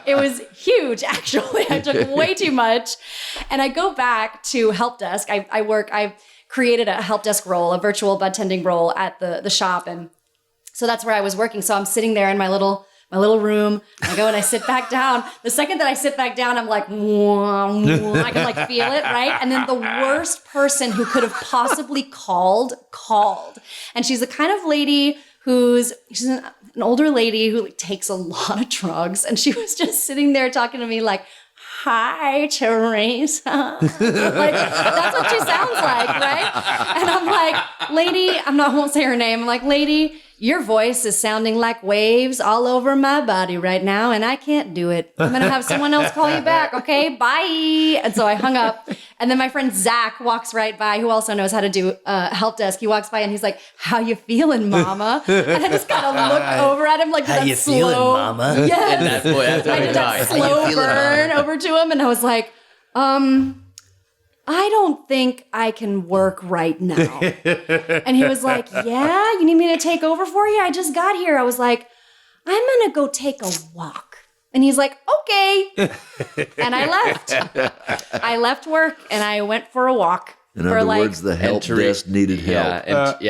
It was huge, actually. I took way too much. And I go back to help desk. I created a help desk role, a virtual budtending role at the shop. And so that's where I was working. So I'm sitting there in my little room. I go and I sit back down. The second that I sit back down, I'm like, wah, wah. I can feel it, right? And then the worst person who could have possibly called. And she's the kind of lady she's an older lady who takes a lot of drugs. And she was just sitting there talking to me like, hi, Teresa. That's what she sounds like, right? And I'm like, lady, I won't say her name. I'm like, lady, your voice is sounding like waves all over my body right now, and I can't do it. I'm going to have someone else call you back, okay? Bye. And so I hung up. And then my friend Zach walks right by, who also knows how to do help desk. He walks by and he's like, how you feeling, mama? And I just kind of look over at him like How that you slow, feeling, mama? Yes. And that's I how did we that talk. slow feeling, burn over to him, and I was like, I don't think I can work right now. And he was like, yeah, you need me to take over for you? I just got here. I was like, I'm going to go take a walk. And he's like, okay. And I left. I left work and I went for a walk. In other words, the help desk needed help. Oh, yeah.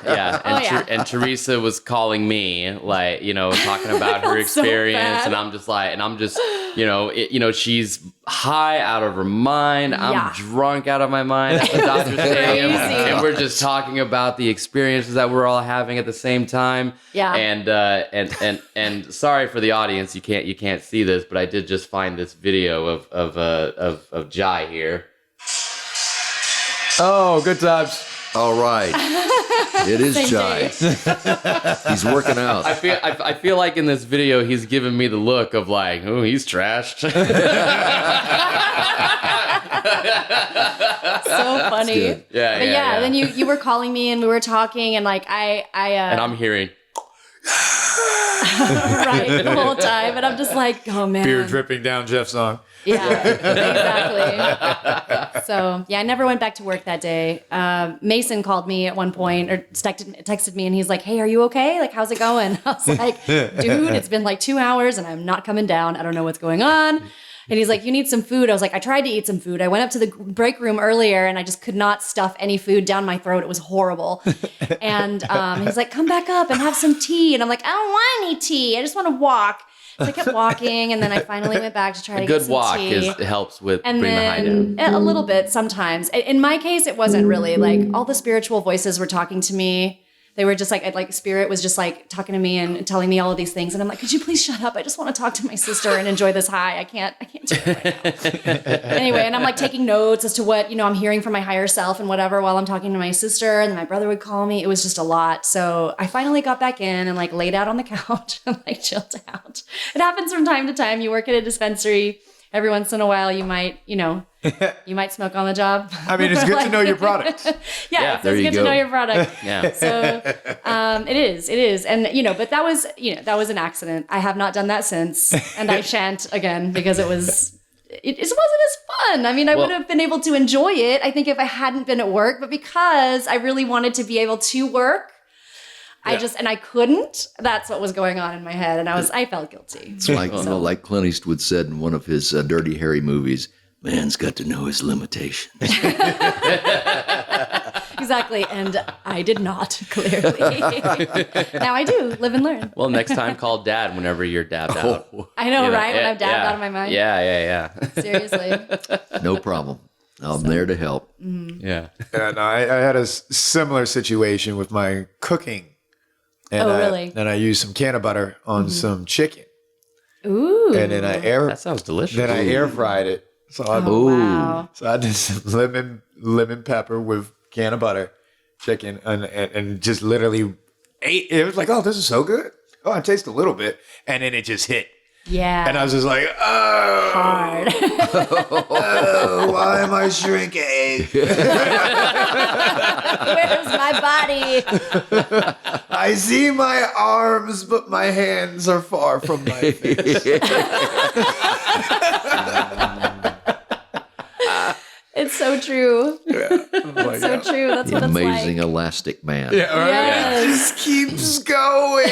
Yeah, and, Oh, yeah. And Teresa was calling me, talking about her So experience, bad. and I'm just, she's high out of her mind. Yeah. I'm drunk out of my mind at the Dodger Stadium, Crazy. and we're just talking about the experiences that we're all having at the same time. Yeah. And sorry for the audience, you can't see this, but I did just find this video of Jai here. Oh, good times. All right. It is Same Jai. He's working out. I feel like in this video he's giving me the look of like, oh, he's trashed. So funny. good. Yeah. Then you were calling me and we were talking and And I'm hearing right the whole time. And I'm just like, oh man. Beer dripping down Jeff's arm. Yeah, exactly. So yeah, I never went back to work that day. Mason called me at one point or texted me and he's like, hey, are you okay? Like, how's it going? I was like, dude, it's been like 2 hours and I'm not coming down. I don't know what's going on. And he's like, you need some food. I was like, I tried to eat some food. I went up to the break room earlier and I just could not stuff any food down my throat. It was horrible. And he's like, come back up and have some tea. And I'm like, I don't want any tea. I just want to walk. So I kept walking, and then I finally went back to try to get some tea. A good walk helps with and bringing the high down. A little bit sometimes. In my case, it wasn't really. Like, all the spiritual voices were talking to me. They were just like spirit was just like talking to me and telling me all of these things. And I'm like, could you please shut up? I just want to talk to my sister and enjoy this high. I can't do it right now. Anyway, and I'm like taking notes as to what, I'm hearing from my higher self and whatever while I'm talking to my sister. And then my brother would call me. It was just a lot. So I finally got back in and like laid out on the couch and like chilled out. It happens from time to time. You work at a dispensary. Every once in a while, you might, you might smoke on the job. I mean, it's good to know your product. Yeah, it's good to know your product. Yeah. So it is. And, but that was an accident. I have not done that since. And I shan't again because it wasn't as fun. I mean, I would have been able to enjoy it, I think, if I hadn't been at work. But because I really wanted to be able to work, I couldn't. That's what was going on in my head. And I felt guilty. It's like Clint Eastwood said in one of his Dirty Harry movies, man's got to know his limitations. Exactly. And I did not, clearly. Now I do live and learn. Well, next time call Dad whenever you're dabbed out. I know, right? When I'm dabbed out of my mind. Yeah. Seriously. No problem. I'm there to help. Mm-hmm. Yeah. And I had a similar situation with my cooking. And really? And I used some can of butter on some chicken. Ooh. And then That sounds delicious. Then I air fried it. So Wow. So I did some lemon pepper with can of butter, chicken, and just literally ate. It was like, oh, this is so good. Oh, I taste a little bit, and then it just hit. Yeah. And I was just like, oh, Hard. why am I shrinking? Where's my body? I see my arms, but my hands are far from my face. It's so true. Yeah. It's so true. That's The what it's amazing like. elastic man. Yeah, right? Yes. It just keeps going.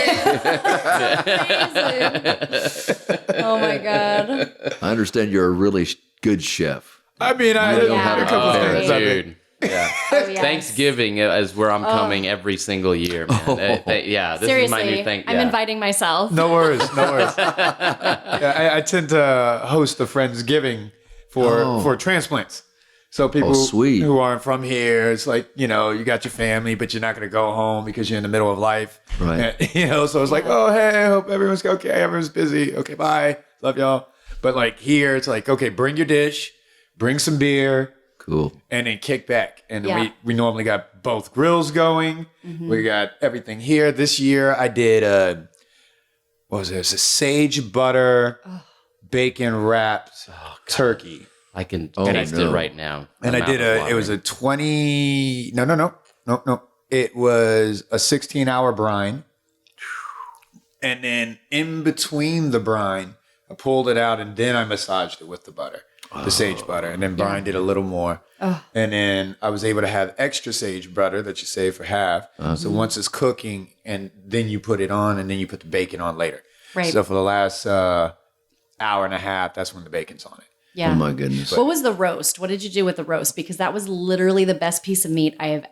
Amazing. Oh my God. I understand you're a really good chef. I mean, I know had how to a couple cook times. I mean, dude. Yeah. Oh, yes. Thanksgiving is where I'm coming every single year, man. This Seriously, is my new thing. I'm inviting myself. no worries. Yeah, I tend to host a Friendsgiving for transplants. So people sweet. who aren't from here, it's like, you got your family, but you're not going to go home because you're in the middle of life. Right. And, so it's like, oh, hey, I hope everyone's okay. Everyone's busy. Okay, bye. Love y'all. But like here, it's like, okay, bring your dish, bring some beer, Cool. and then kick back. And Yeah. we normally got both grills going. We got everything here. This year I did what was it? It was a sage butter bacon wrapped turkey. I can taste it right now. And I did it was a 20, no. It was a 16-hour brine. And then in between the brine, I pulled it out and then I massaged it with the butter, the sage butter, and then brined it a little more. And then I was able to have extra sage butter that you save for half. So once it's cooking, and then you put it on, and then you put the bacon on later. Right. So for the last hour and a half, that's when the bacon's on it. Yeah. Oh my goodness. What was the roast? What did you do with the roast? Because that was literally the best piece of meat I have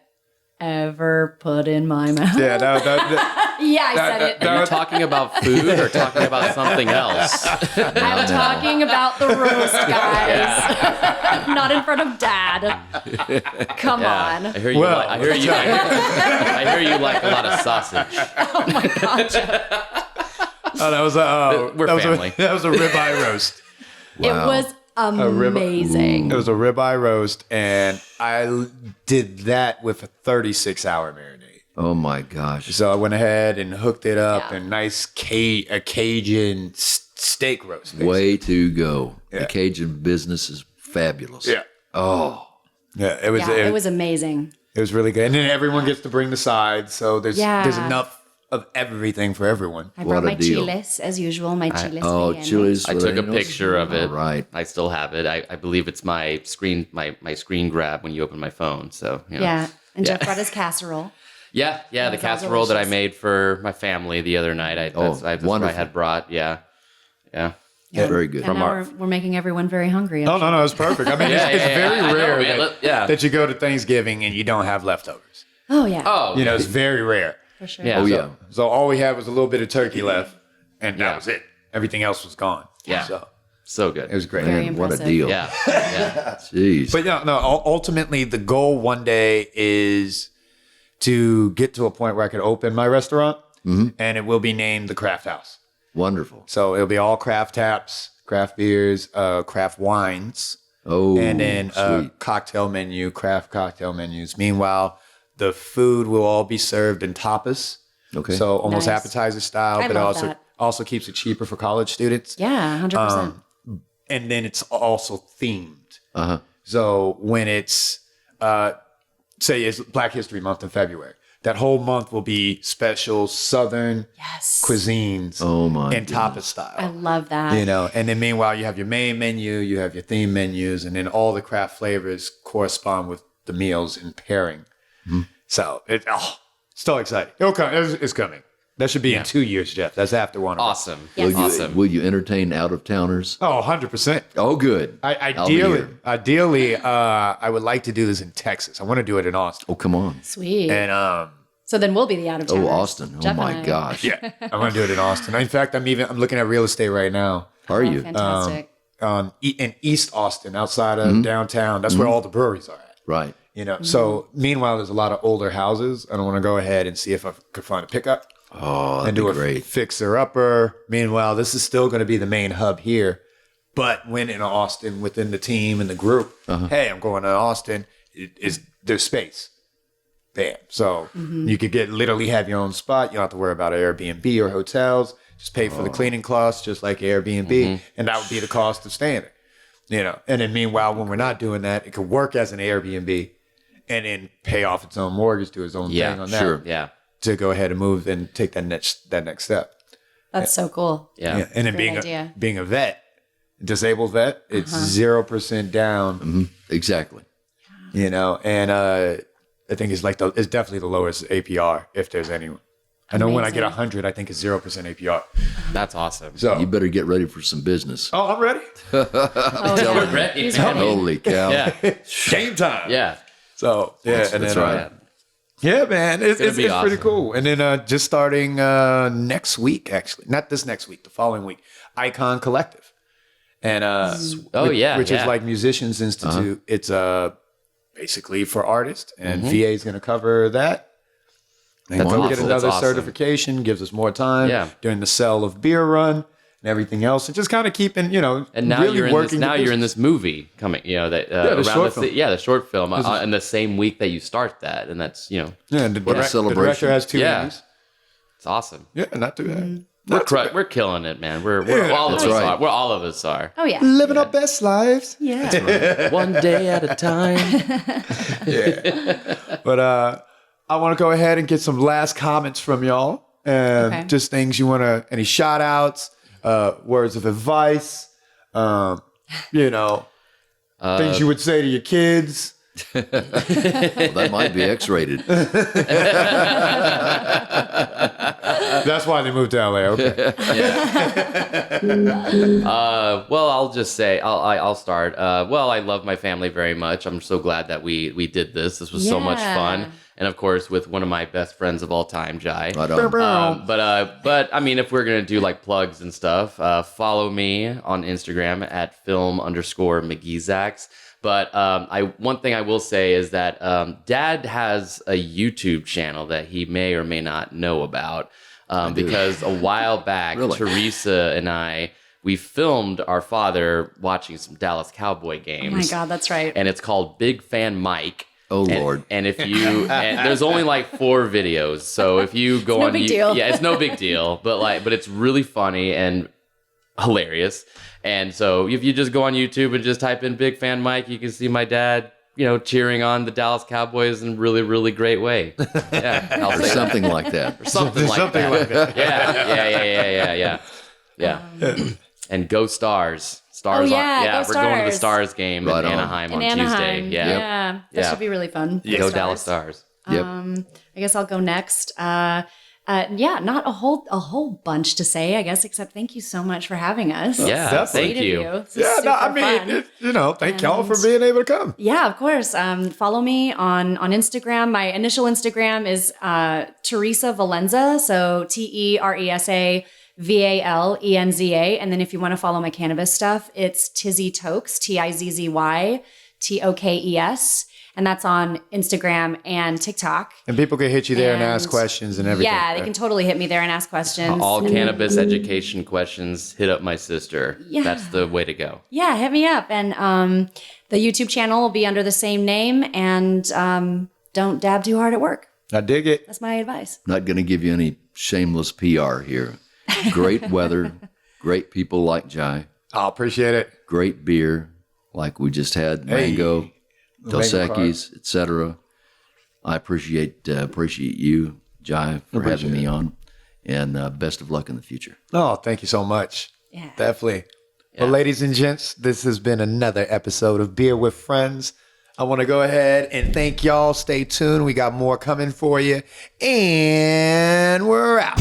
ever put in my mouth. Yeah, I said it. Are you talking about food or talking about something else? I'm talking about the roast, guys. Not in front of Dad. Come on. I hear you. Well, I hear you. I hear you like a lot of sausage. Oh my God. Oh, that was We're family. that was a ribeye roast. It was amazing. It was a ribeye roast, and I did that with a 36-hour marinade. Oh my gosh. So I went ahead and hooked it up Yeah. in nice Cajun steak roast. basically. Way to go. Yeah. The Cajun business is fabulous. Yeah. Oh. Yeah, it was. Yeah, it was amazing. It was really good, and then everyone gets to bring the sides, so there's Yeah. enough of everything for everyone. I brought What a my deal. chiles, as usual, my chiles. Oh, rellenos. chilies. I took a picture of it. All right. I still have it. I believe it's my screen grab when you open my phone. So Yeah. And Geoff brought his casserole. Yeah, the was all casserole that I delicious. made for my family the other night. That's what I wonderful. had brought. Yeah. Very good. And now we're making everyone very hungry. Oh, no, it's perfect. I mean, it's very I know, rare man. that you go to Thanksgiving and you don't have leftovers. Oh, yeah. Oh, You know, it's very rare. For sure. Yeah. Oh, yeah. So all we had was a little bit of turkey left, and that was it. Everything else was gone. Yeah. So good. it was great. Very Man, what a impressive. deal. Yeah. Yeah. Jeez. But ultimately, the goal one day is to get to a point where I could open my restaurant, and it will be named the Craft House. Wonderful. So it'll be all craft taps, craft beers, craft wines, Oh, and then sweet. cocktail menu, craft cocktail menus. Meanwhile, the food will all be served in tapas. Okay. So almost Nice. appetizer style, I but love also that. also keeps it cheaper for college students. Yeah, 100%. And then it's also themed. Uh-huh. So when it's say it's Black History Month in February, that whole month will be special Southern Yes. cuisines Oh, my and tapas style. I love that. You know, and then meanwhile you have your main menu, you have your theme menus, and then all the craft flavors correspond with the meals in pairing. So so exciting. It'll come. It's coming. That should be in 2 years, Jeff. That's after one. Awesome. Yes. Awesome. Will you entertain out-of-towners? Oh, 100%. Oh, good. I'll be Ideally, here. I would like to do this in Texas. I want to do it in Austin. Oh, come on. Sweet. And So then we'll be the out of town. Oh, Austin. Oh, my gosh. yeah, I want to do it in Austin. In fact, I'm looking at real estate right now. Are you? Fantastic. In East Austin, outside of downtown. That's where all the breweries are at. Right. You know. So meanwhile, there's a lot of older houses. I don't want to go ahead and see if I could find a pickup Oh, that'd and do be a great. fixer upper. Meanwhile, this is still going to be the main hub here. But when in Austin, within the team and the group, hey, I'm going to Austin. There's space. Bam. So you could literally have your own spot. You don't have to worry about Airbnb or hotels. Just pay for the cleaning costs, just like Airbnb, and that would be the cost of staying there. You know. And then meanwhile, when we're not doing that, it could work as an Airbnb, and then pay off its own mortgage, do its own Yeah, thing on that. sure. Yeah. To go ahead and move and take that next step. That's so cool. Yeah. And then Great idea. being a vet, disabled vet, it's 0% down. Exactly. You know, and I think it's it's definitely the lowest APR if there's anyone. I know when I get Amazing. 100, I think it's 0% APR. That's awesome. So You better get ready for some business. oh, I'm ready. Oh, yeah. Ready. He's ready. Holy cow. Yeah. Game time. Yeah. So yeah, and that's then, right. Yeah, man, it's gonna be pretty awesome. cool. And then just starting next week, actually, not this next week, the following week, Icon Collective, and which is like Musicians Institute. It's basically for artists, and VA is going to cover that. And That's we'll awesome. get another That's awesome. certification, gives us more time Yeah. during the sell of beer run and everything else, and just kind of keeping, And now really you're in working. this. Now the you're in business. this movie coming. You know that the around short film. the short film in the same week that you start that, and that's Yeah, and the, What a the celebration. director has 2 Yeah. Emmys. it's awesome. Yeah, not too bad. We're killing it, man. We're Yeah, all of that's us right. are. We're all of us are. Oh, yeah. Living our best lives. Yeah. One day at a time. But I want to go ahead and get some last comments from y'all. Okay. Just things you want to, any shout outs, words of advice, things you would say to your kids. Well, that might be X-rated. That's why they moved to LA. Okay. Well, I'll just say I'll start. Well, I love my family very much. I'm so glad that we did this. This was so much Yeah. fun, and of course with one of my best friends of all time, Jai. Right on. But I mean, if we're gonna do like plugs and stuff, follow me on Instagram at film_McGeezax. But one thing I will say is that Dad has a YouTube channel that he may or may not know about, because a while back, Really? Teresa and we filmed our father watching some Dallas Cowboy Oh, games. my God, that's right. And it's called Big Fan Mike. Oh, And- Lord. And if you, and there's only like 4 videos, so if you go no on, big deal. yeah, it's no big deal, but it's really funny and hilarious. And so if you just go on YouTube and just type in Big Fan Mike, you can see my dad, cheering on the Dallas Cowboys in a really, really great way. Yeah, I'll Or say that. something like that. Or something like that. Yeah. And go Stars. Stars. Oh, yeah, Yeah, go we're going to the Stars. Stars game Right in on. Anaheim In on Anaheim. Tuesday. Yeah. Yeah. That Yeah. should be really fun. Go Dallas Stars. Yep. I guess I'll go next. Yeah, not a whole bunch to say, I guess, except thank you so much for having us. Yeah, Definitely. thank you. This is super fun. Thank y'all for being able to come. Yeah, of course. Follow me on Instagram. My initial Instagram is Teresa Valenza, so TeresaValenza. And then if you want to follow my cannabis stuff, it's Tizzy Tokes, TIZZY TOKES. And that's on Instagram and TikTok. And people can hit you there and ask And- questions and everything. Yeah, they can totally hit me there and ask questions. All cannabis education questions, hit up my sister. Yeah. That's the way to go. Yeah, hit me up. And the YouTube channel will be under the same name. And don't dab too hard at work. I dig it. That's my advice. Not going to give you any shameless PR here. Great weather, great people like Jai, I appreciate it. great beer like we just had, Mango, Dos Equis, etc. I appreciate you, Jai, for having me on, and best of luck in the future. Oh, thank you so much. Yeah. Definitely. Well, ladies and gents, this has been another episode of Beer with Friends. I want to go ahead and thank y'all. Stay tuned. We got more coming for you. And we're out.